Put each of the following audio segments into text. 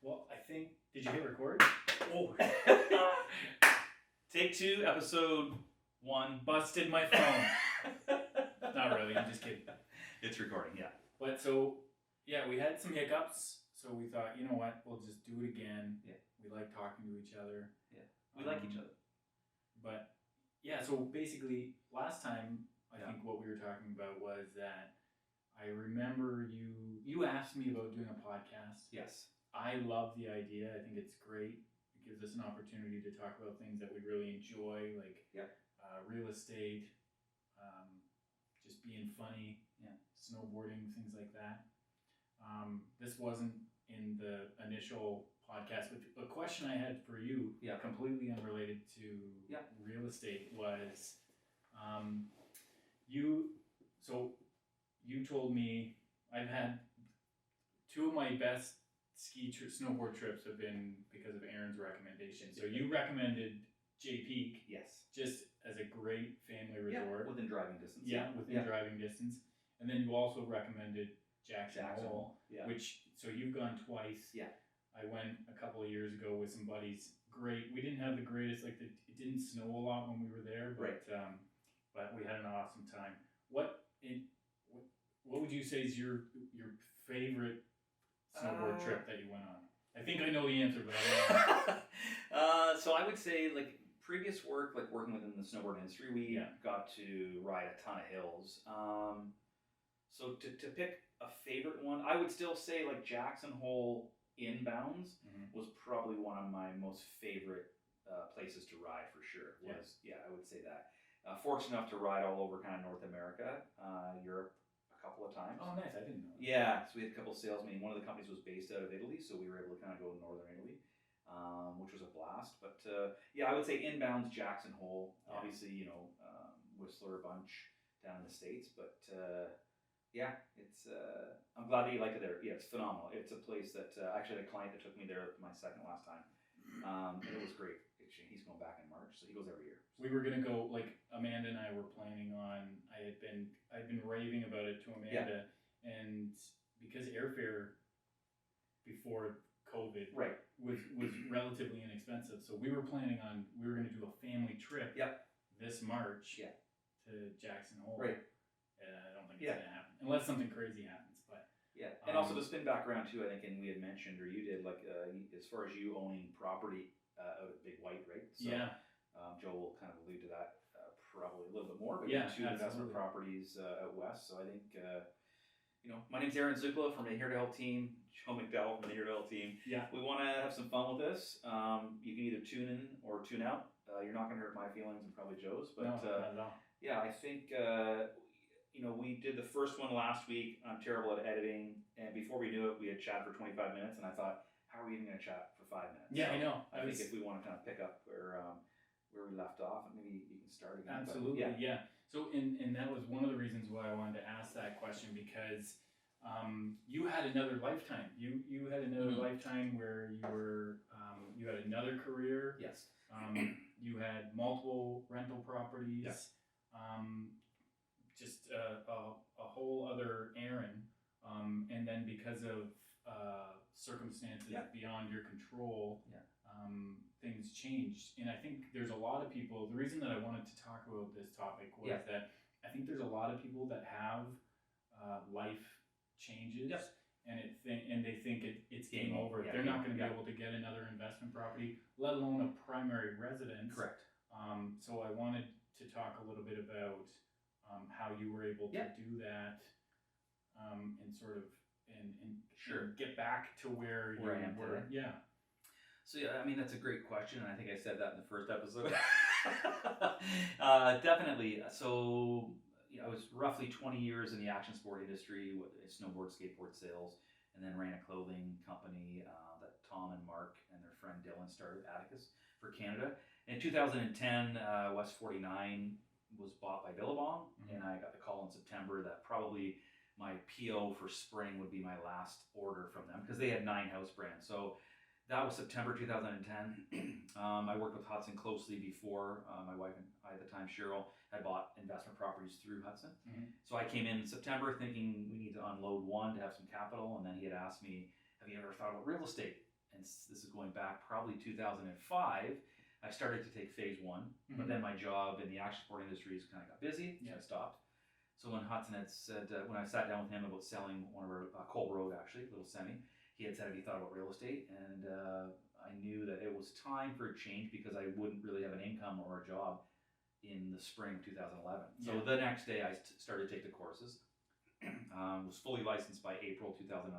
Well, I think. Did you hit record? Oh. Take 2, episode 1. Busted my phone. Not really. I'm just kidding. It's recording, yeah. But so, yeah, we had some hiccups. So we thought, you know what? We'll just do it again. Yeah. We like talking to each other. Yeah. We like each other. But yeah, so basically, last time I Yeah. think what we were talking about was that I remember you asked me about doing a podcast. Yes. I love the idea. I think it's great. It gives us an opportunity to talk about things that we really enjoy, like real estate, just being funny, snowboarding, things like that. This wasn't in the initial podcast, but a question I had for you, completely unrelated to real estate, was you told me I've had 2 of my best snowboard trips have been because of Aaron's recommendation. So you recommended Jay Peak, Yes. just as a great family resort. Within driving distance. Within driving distance. And then you also recommended Jackson Hole, yeah. which, so you've gone twice. Yeah. I went a couple of years ago with some buddies. Great. We didn't have the greatest, it didn't snow a lot when we were there, but but we had an awesome time. What would you say is your favorite snowboard trip that you went on? I think I know the answer, but I don't know. So I would say, previous work, working within the snowboard industry, we got to ride a ton of hills. So to pick a favorite one, I would still say Jackson Hole inbounds was probably one of my most favorite places to ride for sure. I would say that. Fortunate enough to ride all over kind of North America, Europe a couple of times. Oh, nice! I didn't know that. Yeah, so we had a couple of sales. One of the companies was based out of Italy, so we were able to kind of go to northern Italy, which was a blast. But I would say inbounds Jackson Hole. Yeah. Obviously, Whistler a bunch down in the States, but it's. I'm glad that you liked it there. Yeah, it's phenomenal. It's a place that actually had a client that took me there my second last time, and it was great. He's going back in March, so he goes every year. We were gonna go. Amanda and I were planning on. I'd been raving about it to Amanda, and because airfare before COVID was relatively inexpensive, so we were planning on gonna do a family trip this March to Jackson Hole. Right. I don't think it's gonna happen unless something crazy happens. But and also to spin back around too, I think, and we had mentioned, or you did, as far as you owning property out of Big White, right? So, Joe will kind of allude to that probably a little bit more, but 2 investment properties out west. So I think, my name's Aaron Zuccala from the Here to Help team, Joe MacDowell from the Here to Help team. Yeah. We want to have some fun with this. You can either tune in or tune out. You're not going to hurt my feelings and probably Joe's, but no, not at all. I think, we did the first one last week. I'm terrible at editing, and before we knew it, we had chatted for 25 minutes, and I thought, how are we even going to chat for 5 minutes? Yeah, so I know. I think if we want to kind of pick up where we left off, and maybe you can start again. Absolutely, yeah. So, and that was one of the reasons why I wanted to ask that question, because you had another lifetime. You had another lifetime where you were you had another career. Yes. You had multiple rental properties. Yes. Just a whole other Aaron. And then because of circumstances beyond your control, things changed. And I think there's a lot of people, the reason that I wanted to talk about this topic was that I think there's a lot of people that have life changes and they think it's game over. They're not going to be able to get another investment property, let alone a primary residence. Correct. So I wanted to talk a little bit about how you were able to do that and sort of and get back to where you were. Yeah. So that's a great question, and I think I said that in the first episode. Definitely. So I was roughly 20 years in the action sport industry, snowboard, skateboard sales, and then ran a clothing company that Tom and Mark and their friend Dylan started, Atticus, for Canada. In 2010, West 49 was bought by Billabong, and I got the call in September that probably my PO for spring would be my last order from them, because they had 9 house brands. So That was September 2010. I worked with Hudson closely before. My wife and I at the time, Cheryl, had bought investment properties through Hudson. So I came in September thinking we need to unload one to have some capital, and then he had asked me, have you ever thought about real estate? And this is going back probably 2005. I started to take phase one, but then my job in the action sport industry kind of got busy, so I stopped. So when Hudson had said, when I sat down with him about selling one of our, Cole Road actually, little semi, he had said, have you thought about real estate? And I knew that it was time for a change because I wouldn't really have an income or a job in the spring of 2011. So the next day I started to take the courses, was fully licensed by April 2011,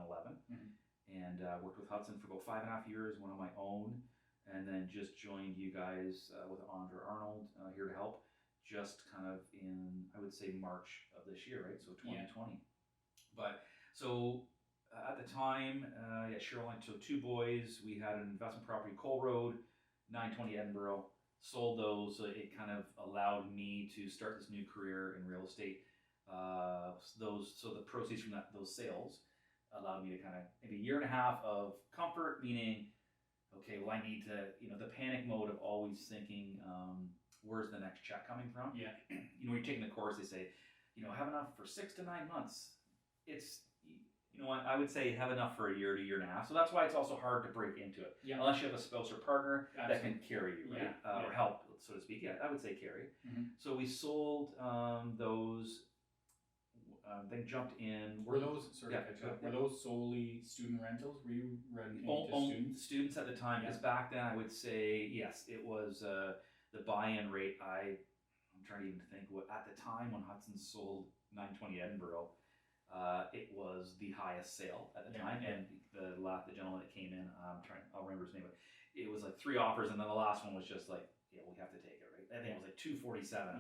and worked with Hudson for about 5.5 years, one on my own, and then just joined you guys with Andre Arnold here to help, just kind of in, I would say, March of this year, right? So 2020. But so at the time, Cheryl and so two boys, we had an investment property, Cole Road, 920 Edinburgh, sold those. So it kind of allowed me to start this new career in real estate. So the proceeds from those sales allowed me to kind of maybe 1.5 years of comfort, meaning, okay, well, I need to, the panic mode of always thinking, where's the next check coming from? When you're taking the course, they say, have enough for 6 to 9 months. It's, I would say have enough for 1 year to 1.5 years. So that's why it's also hard to break into it. Unless you have a spouse or partner that can carry you, right? Or help, so to speak. I would say carry. So we sold those. They jumped in. Were those were those solely student rentals? Were you renting to students? Students at the time, because back then I would say yes, it was the buy-in rate. I'm trying to even think what at the time when Hudson sold 920 Edinburgh, it was the highest sale at the time, and the gentleman that came in, I'll remember his name, but it was like 3 offers, and then the last one was just like, we have to take it, right? I think it was like 247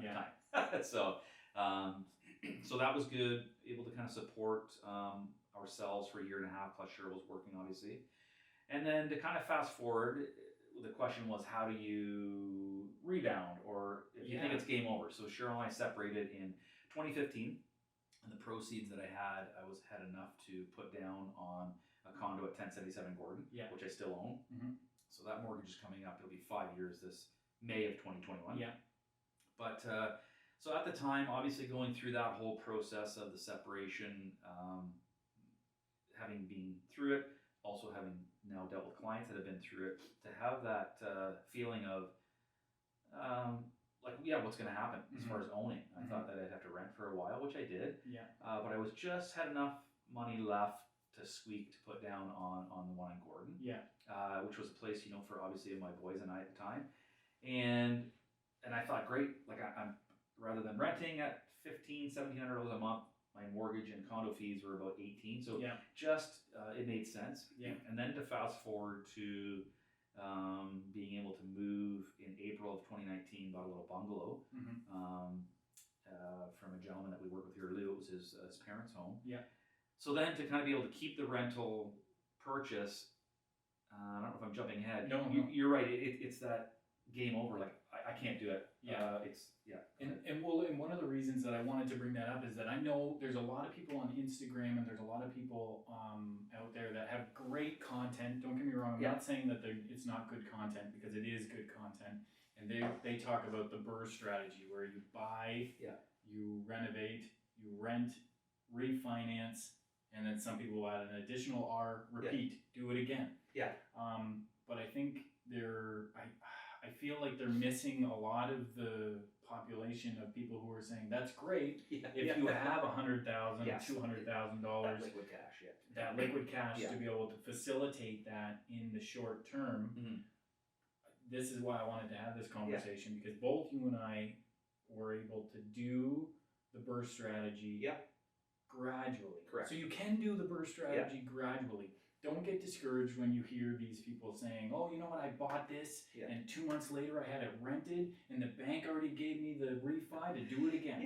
at the time. So that was good, able to kind of support ourselves for 1.5 years, plus Cheryl was working, obviously. And then to kind of fast forward, the question was, how do you rebound, or if you think it's game over? So Cheryl and I separated in 2015, and the proceeds that I had enough to put down on a condo at 1077 Gordon, which I still own. So that mortgage is coming up. It'll be 5 years this May of 2021. But so at the time, obviously going through that whole process of the separation, having been through it, also having now dealt with clients that have been through it, to have that feeling of what's going to happen as far as owning. I thought that I'd have to rent for a while, which I did. But I was just had enough money left to squeak to put down on the one in Gordon. Which was a place, for obviously my boys and I at the time. And I thought, great, I'm rather than renting at $1,500-$1,700 a month, my mortgage and condo fees were about $18. So just it made sense. And then to fast forward to being able to move in April of 2019, bought a little bungalow from a gentleman that we work with here, Lou. It was his parents' home. So then to kind of be able to keep the rental purchase, I don't know if I'm jumping ahead. No. You're right. It's that game over. Like I can't do it. And one of the reasons that I wanted to bring that up is that I know there's a lot of people on Instagram and there's a lot of people out there that have great content. Don't get me wrong. I'm not saying that it's not good content, because it is good content. And they talk about the BRRRR strategy, where you buy, you renovate, you rent, refinance, and then some people add an additional R, repeat, do it again. But I think I feel like they're missing a lot of the population of people who are saying that's great if you have $100,000, $200,000, that liquid cash, that liquid cash to be able to facilitate that in the short term. This is why I wanted to have this conversation, because both you and I were able to do the BRRRR strategy gradually. Correct. So you can do the BRRRR strategy gradually. Don't get discouraged when you hear these people saying, oh, you know what, I bought this, and 2 months later I had it rented, and the bank already gave me the refi to do it again.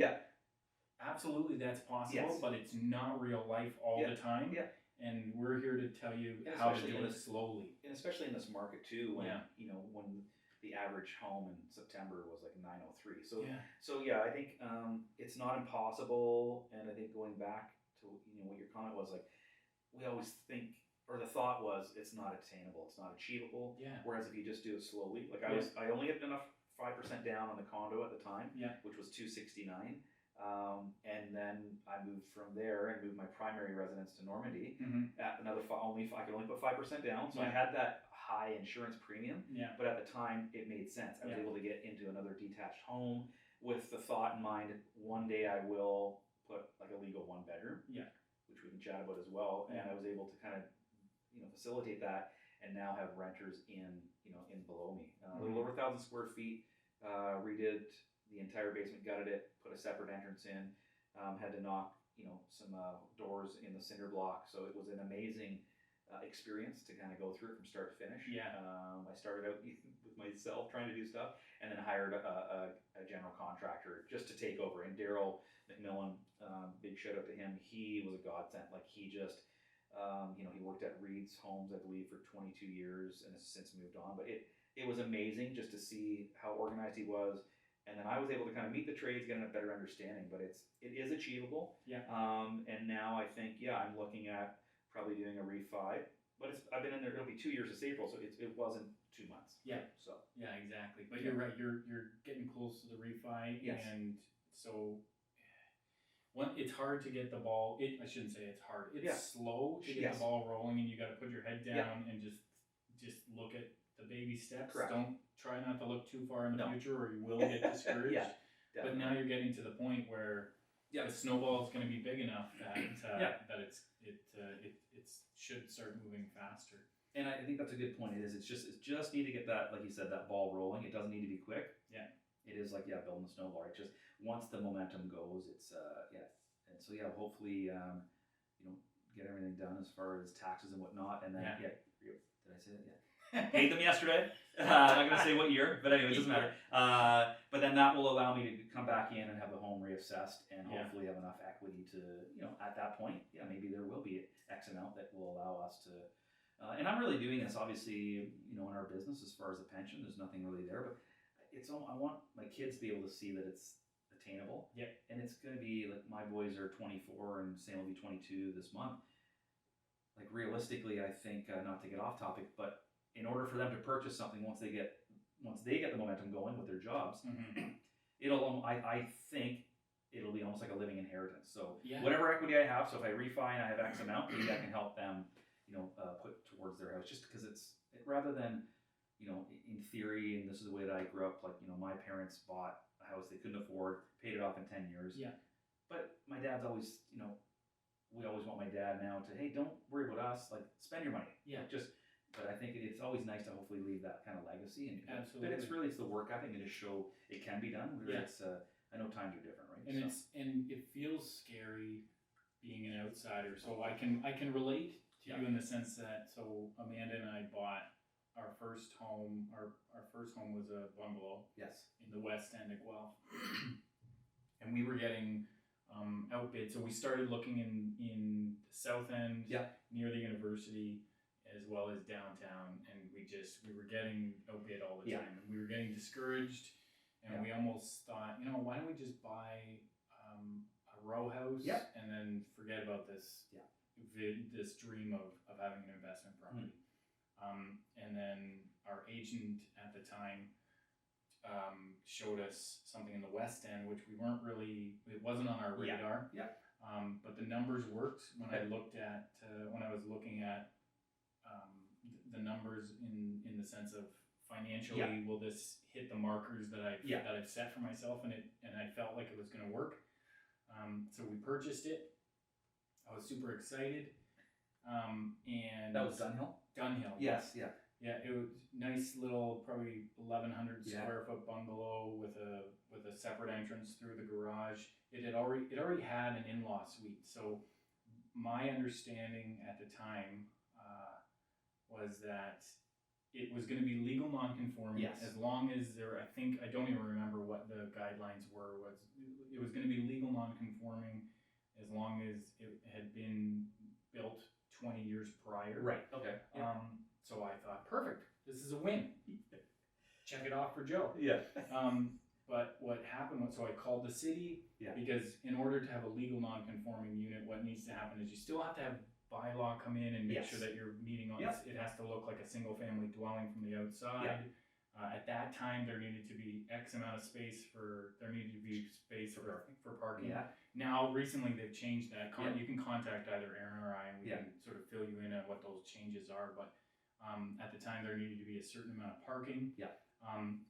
Absolutely, that's possible, but it's not real life all the time. And we're here to tell you how to do it slowly. And especially in this market too, when when the average home in September was like 903. So I think it's not impossible. And I think going back to what your comment was, like, we always think or the thought was, it's not attainable, it's not achievable. Yeah. Whereas if you just do it slowly, like I only had enough 5% down on the condo at the time, which was $269. And then I moved from there and moved my primary residence to Normandy at another I could only put 5% down. So I had that high insurance premium, but at the time it made sense. I was able to get into another detached home with the thought in mind, one day I will put like a legal 1-bedroom, which we can chat about as well. And I was able to kind of, facilitate that, and now have renters in below me. A little over 1,000 square feet, redid the entire basement, gutted it, put a separate entrance in, had to knock, some doors in the cinder block. So it was an amazing experience to kind of go through it from start to finish. I started out with myself trying to do stuff, and then hired a general contractor just to take over. And Daryl McMillan, big shout out to him. He was a godsend. Like he just, he worked at Reed's Homes, I believe, for 22 years and has since moved on. But it was amazing just to see how organized he was. And then I was able to kind of meet the trades, get a better understanding. But it is achievable. And now I think, I'm looking at probably doing a refi. But I've been in there, it'll be 2 years this April, so it wasn't 2 months. So. Yeah, exactly. But you're right, you're getting close to the refi. And so it's hard to get the ball. I shouldn't say it's hard. It's slow to get the ball rolling, and you got to put your head down and just look at the baby steps. Correct. Don't try not to look too far in the future, or you will get discouraged. But now you're getting to the point where the snowball is going to be big enough that it should start moving faster. And I think that's a good point. It just need to get that, like you said, that ball rolling. It doesn't need to be quick. It is like building a snowball. Right? Just once the momentum goes, it's and so hopefully get everything done as far as taxes and whatnot, and then did I say that? Paid them yesterday. I'm not gonna say what year, but anyway, it doesn't matter. But then that will allow me to come back in and have the home reassessed, and hopefully have enough equity to at that point, maybe there will be X amount that will allow us to. And I'm really doing this, obviously, in our business as far as a pension. There's nothing really there, but I want my kids to be able to see that it's attainable. And it's going to be like, my boys are 24 and Sam will be 22 this month. Like realistically, I think, not to get off topic, but in order for them to purchase something once they get the momentum going with their jobs, I think it'll be almost like a living inheritance. So whatever equity I have, so if I refi and I have X amount, maybe I can help them, put towards their house, just because rather than, in theory, and this is the way that I grew up, like, my parents bought a house they couldn't afford, paid it off in 10 years. But my dad's always, we always want my dad now to, hey, don't worry about us, like, spend your money. But I think it's always nice to hopefully leave that kind of legacy. And absolutely. But it's the work ethic and just show it can be done. It's I know times are different, right? And it feels scary being an outsider. So I can relate to you in the sense that, so Amanda and I bought our first home. Our first home was a bungalow. In the west end of Guelph. And we were getting outbid. So we started looking in the south end, near the university, as well as downtown, and we were getting outbid all the time, and we were getting discouraged, and we almost thought, why don't we just buy a row house and then forget about this this dream of having an investment property. And then our agent at the time showed us something in the west end, which it wasn't on our radar. But the numbers worked when I looked at when I was looking at the numbers in the sense of financially, will this hit the markers that I've set for myself, and I felt like it was going to work. So we purchased it. I was super excited. And that was Dunhill. Yes. It was nice little, probably 1,100 square foot bungalow with a separate entrance through the garage. It already had an in-law suite. So my understanding at the time was that it was going to be legal non-conforming as long as I don't even remember what the guidelines were. It was going to be legal non-conforming as long as it had been built 20 years prior. Right. Okay. So I thought, perfect. This is a win. Check it off for Joe. But what happened was, so I called the city because in order to have a legal non-conforming unit, what needs to happen is you still have to have bylaw come in and make Yes. sure that you're meeting on, Yep. it has to look like a single family dwelling from the outside. Yep. At that time, there needed to be X amount of space for parking. Yeah. Now, recently, they've changed that. Yeah. You can contact either Aaron or I, and we Yeah. can sort of fill you in on what those changes are. But at the time, there needed to be a certain amount of parking. Yeah.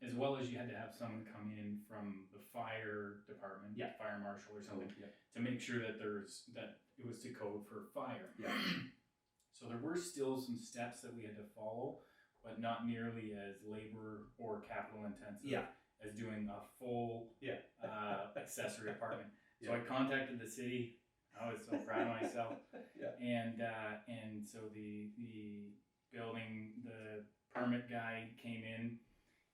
As well as you had to have someone come in from the fire department, Yeah. fire marshal or something, Yeah. to make sure that it was to code for fire. Yeah. So there were still some steps that we had to follow, but not nearly as labor or capital intensive Yeah. as doing a full Yeah. accessory apartment. So Yeah. I contacted the city. I was so proud of myself. Yeah. And so the permit guy came in.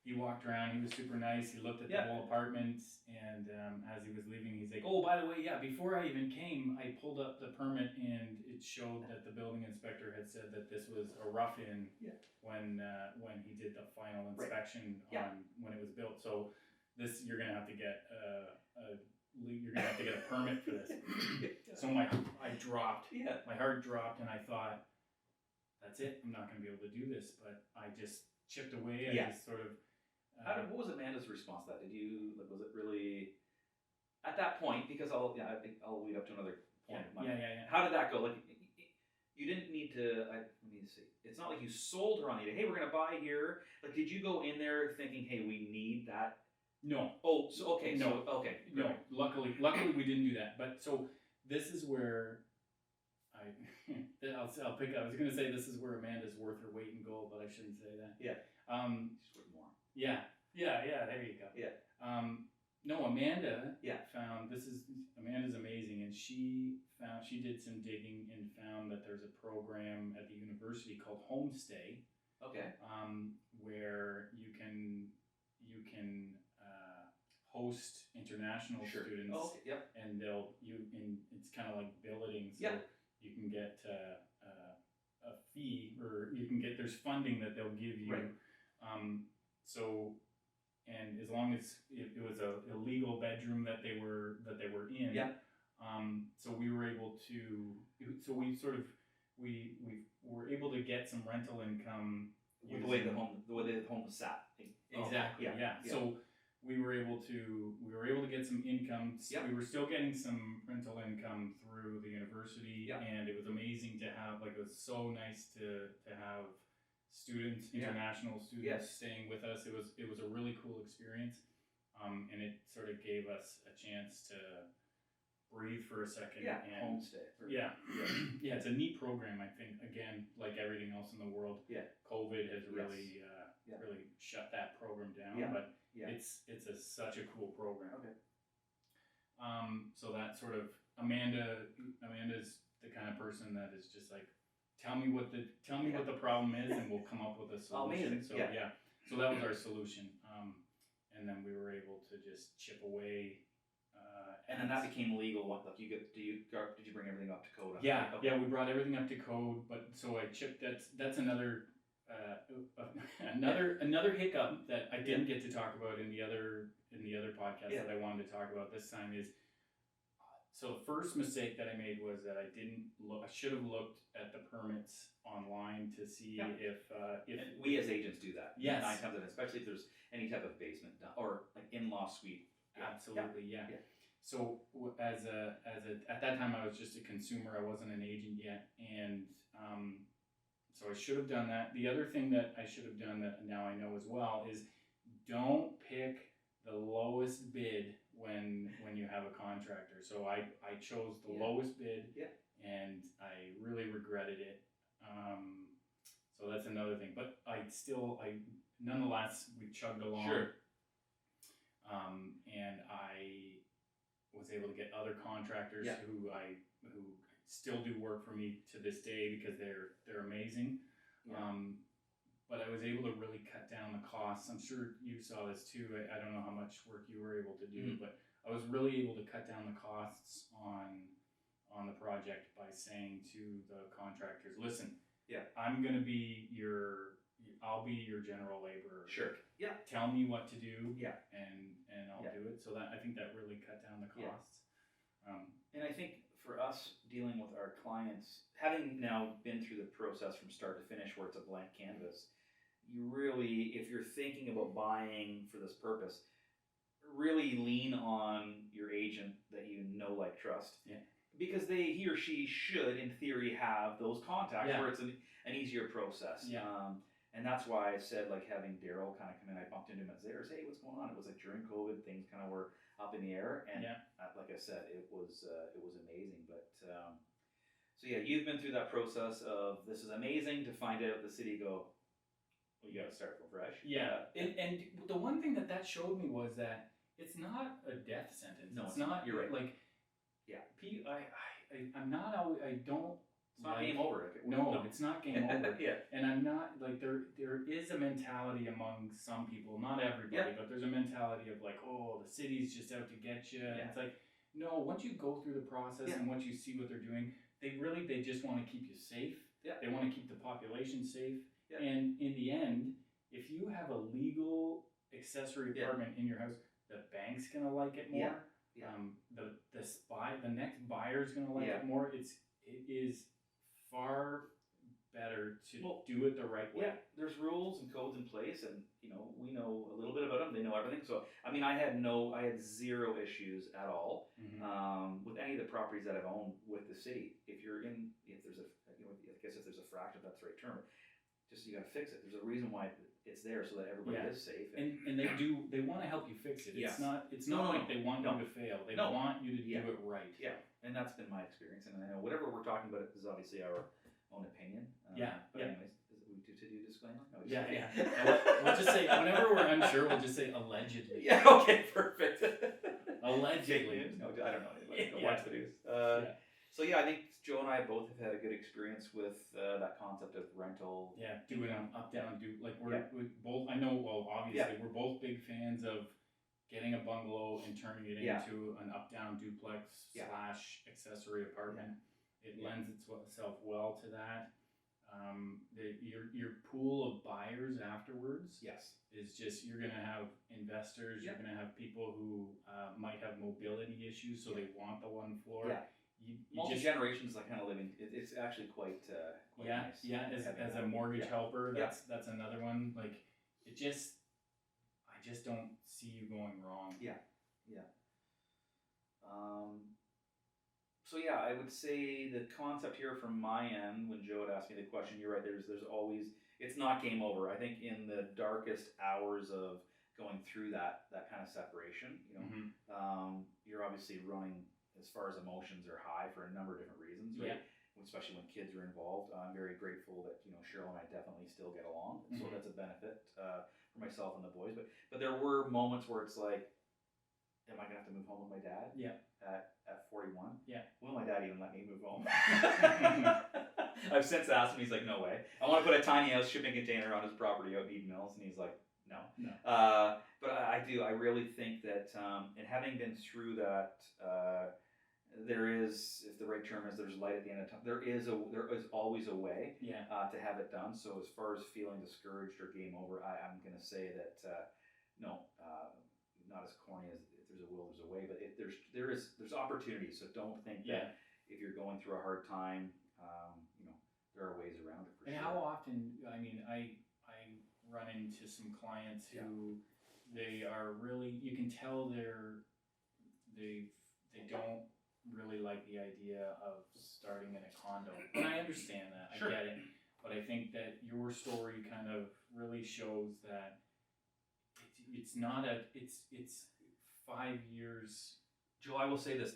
He walked around. He was super nice. He looked at the Yeah. whole apartment, and as he was leaving, he's like, "Oh, by the way, yeah. Before I even came, I pulled up the permit, and it showed that the building inspector had said that this was a rough-in Yeah. when he did the final Right. inspection Yeah. on when it was built. So you're gonna have to get a permit for this." So my heart dropped. Yeah. My heart dropped, and I thought, "That's it. I'm not gonna be able to do this." But I just chipped away. I Yeah. just sort of. What was Amanda's response to that? Was it really at that point? Because I think I'll lead up to another point. Yeah. How did that go? Like, you didn't need to. Let me see. It's not like you sold her on the idea. Hey, we're gonna buy here. Like, did you go in there thinking, hey, we need that? No. Oh, so okay. No. So, okay. No. Right. Luckily, we didn't do that. But so this is where I'll pick up. I was gonna say this is where Amanda's worth her weight in gold, but I shouldn't say that. Yeah. She's worth more. Yeah. There you go. Yeah. No, Amanda. Yeah. Amanda's amazing, and she did some digging and found that there's a program at the university called Homestay. Okay. Where you can host international students. Oh, okay. Yep. And it's kind of like billeting, so you can get a fee, or there's funding that they'll give you. Right. And as long as it was a legal bedroom that they were in. Yeah. So we were able to. So we were able to get some rental income. The way the home was sat. Exactly. Okay. Yeah. So we were able to get some income. Yep. We were still getting some rental income through the university, and it was amazing to have. Like, it was so nice to have students, international students, staying with us. It was a really cool experience, and it sort of gave us a chance to breathe for a second. Yeah. And Homestay. Yeah. It's a neat program. I think, again, like everything else in the world, COVID has really really shut that program down. Yeah. But Yeah. it's such a cool program. Okay. So that sort of Amanda's the kind of person that is just like, tell me what the problem is, and we'll come up with a solution. Amazing. So so that was our solution. And then we were able to just chip away. And then that became legal. What, like, did you bring everything up to code? Yeah, we brought everything up to code. But so I chipped. That's another another hiccup that I didn't get to talk about in the other podcast that I wanted to talk about this time is. So the first mistake that I made was that I didn't look. I should have looked at the permits online to see if and we as agents do that. Yes. 9 times, especially if there's any type of basement done, or like in-law suite. Absolutely, yeah. So at that time I was just a consumer. I wasn't an agent yet, and so I should have done that. The other thing that I should have done that now I know as well is don't pick the lowest bid when you have a contractor. So I chose the lowest bid, and I really regretted it. So that's another thing. But nonetheless, we chugged along. Sure. And I was able to get other contractors who still do work for me to this day because they're amazing. Yeah. But I was able to really cut down the costs. I'm sure you saw this too. I don't know how much work you were able to do, but I was really able to cut down the costs on the project by saying to the contractors, listen, I'll be your general laborer. Sure. Yeah. Tell me what to do. Yeah. And I'll do it. So that, I think that really cut down the costs. And I think for us dealing with our clients, having now been through the process from start to finish where it's a blank canvas, you really, if you're thinking about buying for this purpose, really lean on your agent that you know, like, trust. Yeah. Because he or she should, in theory, have those contacts Yeah. where it's an easier process. Yeah. And that's why I said, like, having Daryl kind of come in, I bumped into him at Zayres, hey, what's going on? It was like during COVID, things kind of were up in the air. And like I said, it was amazing. But so yeah, you've been through that process of this is amazing to find out the city go, well, you got to start from fresh. Yeah. And the one thing that showed me was that it's not a death sentence. No, it's not. You're right. Like, yeah. I'm not always. I don't. It's not game over. No, it's not game over. Yeah. And I'm not like there is a mentality among some people, not everybody, but there's a mentality of like, oh, the city's just out to get you. Yeah. It's like, no, once you go through the process and once you see what they're doing, they just want to keep you safe. Yeah. They want to keep the population safe. Yeah. And in the end, if you have a legal accessory apartment in your house, the bank's gonna like it more. Yeah. The next buyer's gonna like it more. It is far better to do it the right way. Yeah, there's rules and codes in place, and we know a little bit about them. They know everything. So I mean, I had zero issues at all with any of the properties that I've owned with the city. If there's a fraction, if that's the right term, just you got to fix it. There's a reason why it's there so that everybody is safe. And they want to help you fix it. It's not like they want you to fail. They want you to do it right. Yeah, and that's been my experience. And I know whatever we're talking about is obviously our own opinion. But anyways, is it to do disclaimer? No, We'll just say whenever we're unsure, we'll just say allegedly. Yeah. Okay. Perfect. Allegedly. No, I don't know. Watch the news. So I think Joe and I both have had a good experience with that concept of rental. Yeah, doing up down, we're both. I know. Well, obviously, we're both big fans of getting a bungalow and turning it into an up down duplex / accessory apartment. It lends itself well to that. Your pool of buyers afterwards is just, you're going to have investors, you're going to have people who might have mobility issues, so they want the one floor. Multi-generations, like kind of living, it's actually quite nice. Yeah, as a mortgage helper, that's another one. Like, I just don't see you going wrong. So I would say the concept here from my end, when Joe had asked me the question, you're right. There's always, it's not game over. I think in the darkest hours of going through that kind of separation, you're obviously running as far as emotions are high for a number of different reasons, right? Especially when kids are involved. I'm very grateful that Cheryl and I definitely still get along, so that's a benefit for myself and the boys. But there were moments where it's like, am I gonna have to move home with my dad? At 41. Will my dad even let me move home? I've since asked him. He's like, no way. I want to put a tiny house shipping container on his property out in Eden Mills, and he's like, no. But I do. I really think that, and having been through that, there is, if the right term is, there's light at the end of time. There is always a way to have it done. So as far as feeling discouraged or game over, I'm going to say that no, not as corny as if there's a will, there's a way. But there's opportunity. So don't think that if you're going through a hard time, there are ways around it. And how often? I mean, I run into some clients who they are really. You can tell they don't really like the idea of starting in a condo. And I understand that. I get it. But I think that your story kind of really shows that it's not it's 5 years. Joe, I will say this,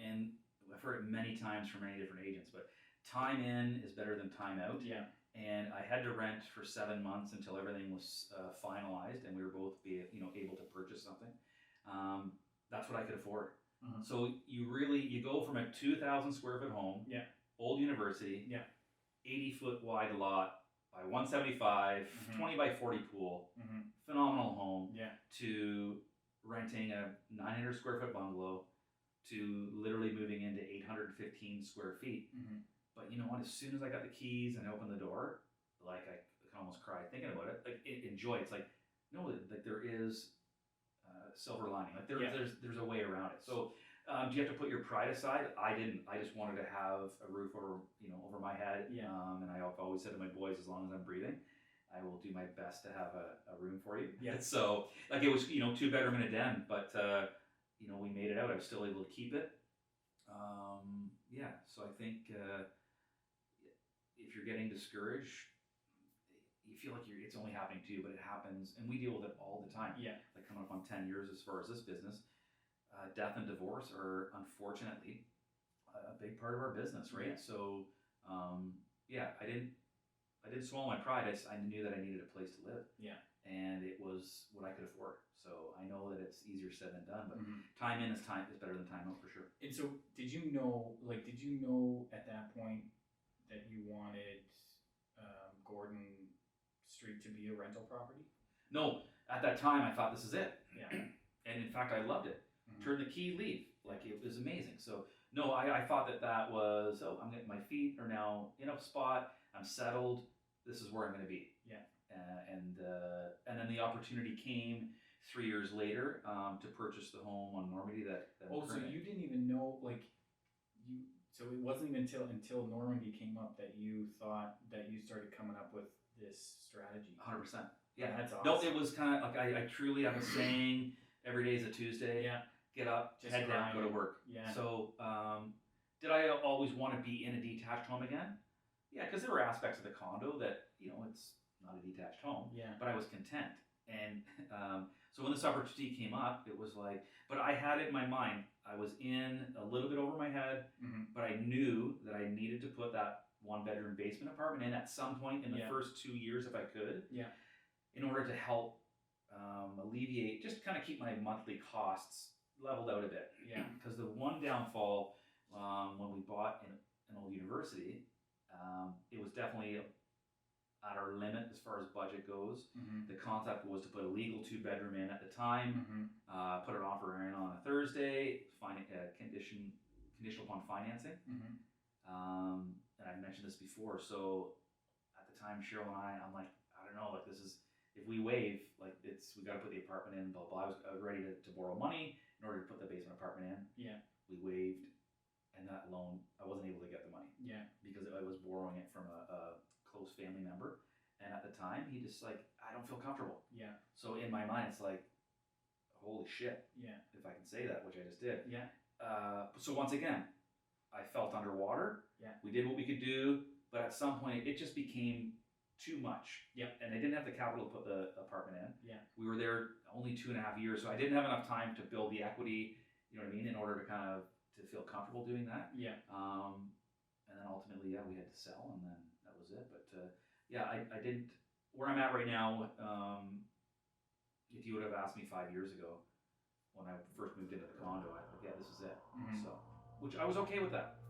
and I've heard it many times from many different agents, but time in is better than time out. Yeah. And I had to rent for 7 months until everything was finalized and we were both able to purchase something. That's what I could afford. So you go from a 2,000 square foot home, old university, 80-foot wide lot by 175, 20 by 40 pool, phenomenal home, to renting a 900 square foot bungalow, to literally moving into 815 square feet. But you know what? As soon as I got the keys and I opened the door, I can almost cry thinking about it. Enjoy. It's like, no, there is silver lining. There's a way around it. So Do you have to put your pride aside? I didn't. I just wanted to have a roof over my head. Yeah. And I've always said to my boys, as long as I'm breathing, I will do my best to have a room for you. Yeah. So like it was 2-bedroom and a den, but we made it out. I was still able to keep it. So I think if you're getting discouraged, you feel like it's only happening to you, but it happens, and we deal with it all the time. Yeah. Like coming up on 10 years as far as this business, death and divorce are unfortunately a big part of our business, right? Yeah. So I didn't swallow my pride. I knew that I needed a place to live. Yeah. And it was what I could afford. So I know that it's easier said than done, but Mm-hmm. time in is better than time out for sure. And so did you know at that point that you wanted Gordon Street to be a rental property? No, at that time I thought this is it. Yeah. And in fact, I loved it. Mm-hmm. Turn the key, leave. Like it was amazing. So no, I thought that was, I'm getting, my feet are now in a spot. I'm settled. This is where I'm going to be. Yeah. And then the opportunity came 3 years later to purchase the home on Normandy that so you didn't even know, so it wasn't even until Normandy came up that you thought that you started coming up with this strategy. 100%. Yeah. That's awesome. No, it was kind of like I truly have a saying, every day is a Tuesday. Yeah. Get up, Just head down, grind. go to work. Yeah. So did I always want to be in a detached home again? Yeah, because there were aspects of the condo that, it's not a detached home. Yeah. But I was content. And so when this opportunity came up, it was like, but I had it in my mind. I was in a little bit over my head, Mm-hmm. but I knew that I needed to put that 1-bedroom basement apartment in at some point in the Yeah. first 2 years if I could. Yeah. In order to help alleviate, just kind of keep my monthly costs leveled out a bit. Yeah. Because the one downfall when we bought an old university, it was definitely at our limit as far as budget goes. Mm-hmm. The concept was to put a legal 2-bedroom in at the time, Mm-hmm. put an offer in on a Thursday, conditional upon financing. Mm-hmm. And I mentioned this before. So at the time, Cheryl and I'm like, I don't know, like this is, if we waive, like we got to put the apartment in, blah, blah. I was ready to borrow money in order to put the basement apartment in. Yeah. We waived, and that loan, I wasn't able to get the money. Yeah. Because I was borrowing it from a close family member. And at the time, he just like, I don't feel comfortable. Yeah. So in my mind, it's like, holy shit. Yeah. If I can say that, which I just did. Yeah. So once again, I felt underwater. Yeah. We did what we could do, but at some point, it just became too much. Yep. And I didn't have the capital to put the apartment in. Yeah. We were there only 2.5 years, so I didn't have enough time to build the equity, you know what I mean, in order to kind of to feel comfortable doing that. Yeah. And then ultimately, we had to sell, and then that was it. But I didn't. Where I'm at right now, if you would have asked me 5 years ago when I first moved into the condo, this is it. Mm-hmm. So, which I was okay with that.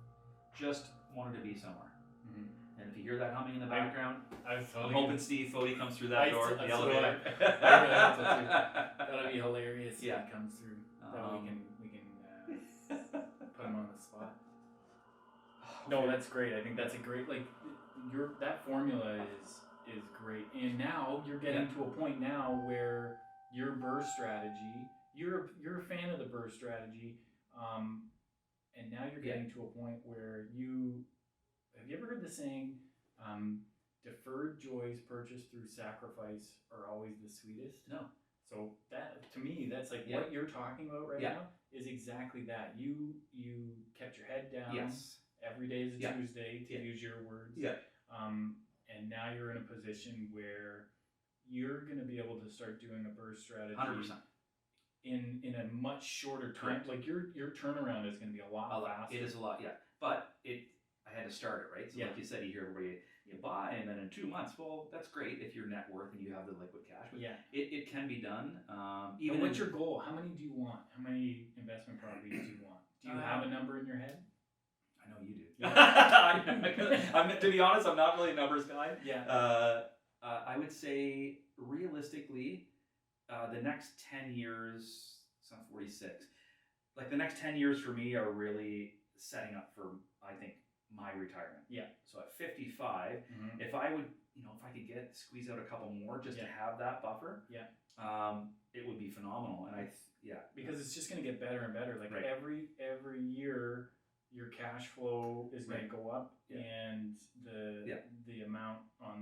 Just wanted to be somewhere. Mm-hmm. And if you hear that humming in the background, I was I'm hoping Steve Fody comes through that door, the elevator. That'll be hilarious. Yeah. If he comes through. That we can put him on the spot. No, that's great. I think that's a great that formula is great. And now you're getting to a point now where your burst strategy, you're a fan of the burst strategy, and now you're getting to a point where have you ever heard the saying, deferred joys purchased through sacrifice are always the sweetest? No. So that, to me, that's like what you're talking about right now is exactly that. You kept your head down. Yes. Every day is a Tuesday, to use your words. Yeah. And now you're in a position where you're going to be able to start doing a burst strategy 100%. in a much shorter time. Correct. Like your turnaround is going to be a lot faster. It is a lot, yeah. But I had to start it, right? So like you said, you hear everybody, you buy, and then in 2 months, well, that's great if you're net worth and you have the liquid cash. But it can be done. Even what's your goal? How many do you want? How many investment properties do you want? Do you have a number in your head? I know you do. To be honest, I'm not really a numbers guy. Yeah. I would say realistically, the next 10 years, so I'm 46, like the next 10 years for me are really setting up for, I think, my retirement. Yeah. So at 55, if I would if I could squeeze out a couple more just to Yeah. have that buffer, Yeah. it would be phenomenal. And because it's just going to get better and better. Like Right. every year, your cash flow is going to Right. go up, Yeah. and the amount on